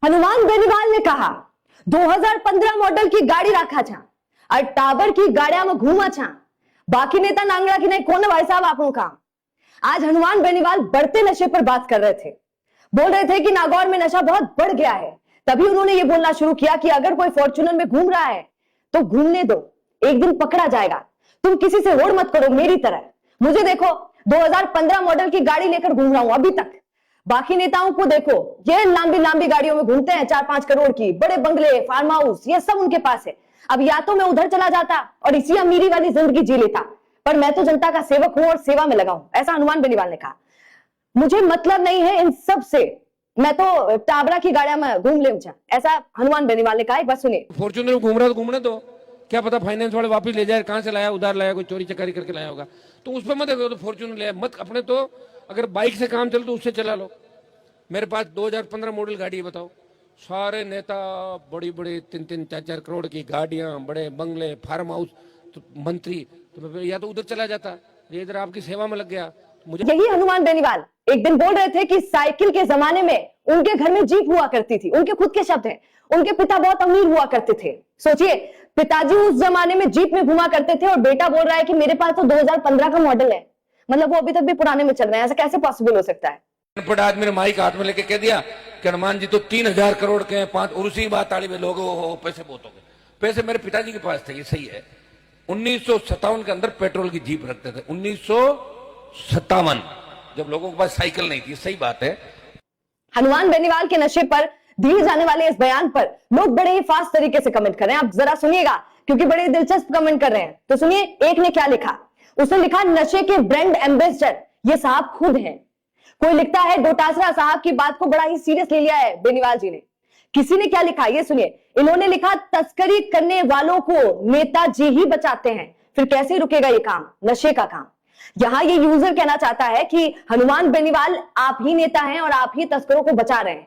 हनुमान बेनीवाल ने कहा 2015 मॉडल की गाड़ी रखा छा और टावर की गाड़िया में घूमा छा। बाकी नेता नांगड़ा की नहीं कौन भाई साहब आपको काम। आज हनुमान बेनीवाल बढ़ते नशे पर बात कर रहे थे। बोल रहे थे कि नागौर में नशा बहुत बढ़ गया है। तभी उन्होंने ये बोलना शुरू किया कि अगर कोई फॉर्च्यूनर में घूम रहा है तो घूमने दो, एक दिन पकड़ा जाएगा। तुम किसी से होड़ मत करो मेरी तरह। मुझे देखो 2015 मॉडल की गाड़ी लेकर घूम रहा हूं अभी तक। बाकी नेताओं को देखो, ये लांबी लांबी गाड़ियों में घूमते हैं, 4-5 करोड़ की, बड़े बंगले, फार्म हाउस, ये सब उनके पास है। अब या तो मैं उधर चला जाता और इसी अमीरी वाली जिंदगी जी लेता, पर मैं तो जनता का सेवक हूं और सेवा में लगा हूं, ऐसा हनुमान बेनीवाल ने कहा। मुझे मतलब नहीं है इन सब से, मैं तो टाबरा की गाड़ियां में घूम ले, ऐसा हनुमान बेनीवाल ने कहा। एक बात सुनिए। फॉर्च्यूनर में घूम रहा तो घूमने दो, क्या पता फाइनेंस वाले वापस ले जाए, कहां से लाया, उधार लाया, कोई चोरी चकारी करके लाया होगा, तो उस पर मत देखो, तो फॉर्च्यूनर ले मत। अपने तो अगर बाइक से काम चले तो उससे चला लो। मेरे पास 2015 मॉडल गाड़ी है, बताओ। सारे नेता बड़ी बड़ी 3-3, 4-4 करोड़ की गाड़ियां, बड़े बंगले, फार्म हाउस, तो मंत्री, तो या तो उधर चला जाता, ये इधर आपकी सेवा में लग गया। मुझे यही हनुमान बेनीवाल एक दिन बोल रहे थे कि साइकिल के जमाने में उनके घर में जीप हुआ करती थी। उनके खुद के शब्द हैं, उनके पिता बहुत अमीर हुआ करते थे। सोचिए, पिताजी उस जमाने में जीप में घुमा करते थे और बेटा बोल रहा है कि मेरे पास तो 2015 का मॉडल है। मतलब वो अभी तक भी पुराने में चल रहे हैं, ऐसा कैसे पॉसिबल हो सकता है। अनपढ़ आदमी ने माइक हाथ में लेके कह दिया कि हनुमान जी तो 3000 करोड़ के हैं, 5, और उसी बात ताली में लोग हो पैसे बहुत हो गए। पैसे मेरे पिताजी के पास थे, ये सही है। 1957 के अंदर पेट्रोल की जीप रखते थे, 1957, जब लोगों के पास साइकिल नहीं थी, सही बात है। हनुमान बेनीवाल के नशे पर दिए जाने वाले इस बयान पर लोग बड़े ही फास्ट तरीके से कमेंट कर रहे हैं। आप जरा सुनिएगा, क्योंकि बड़े दिलचस्प कमेंट कर रहे हैं। तो सुनिए, एक ने क्या लिखा। उसने लिखा, नशे के ब्रांड एम्बेसडर ये साहब खुद हैं। कोई लिखता है, डोटासरा साहब की बात को बड़ा ही सीरियस ले लिया है बेनीवाल जी ने। किसी ने क्या लिखा, ये सुनिए। इन्होंने लिखा, तस्करी करने वालों को नेताजी ही बचाते हैं, फिर कैसे रुकेगा ये काम, नशे का काम। यहां ये यूजर कहना चाहता है कि हनुमान बेनीवाल आप ही नेता हैं और आप ही तस्करों को बचा रहे हैं।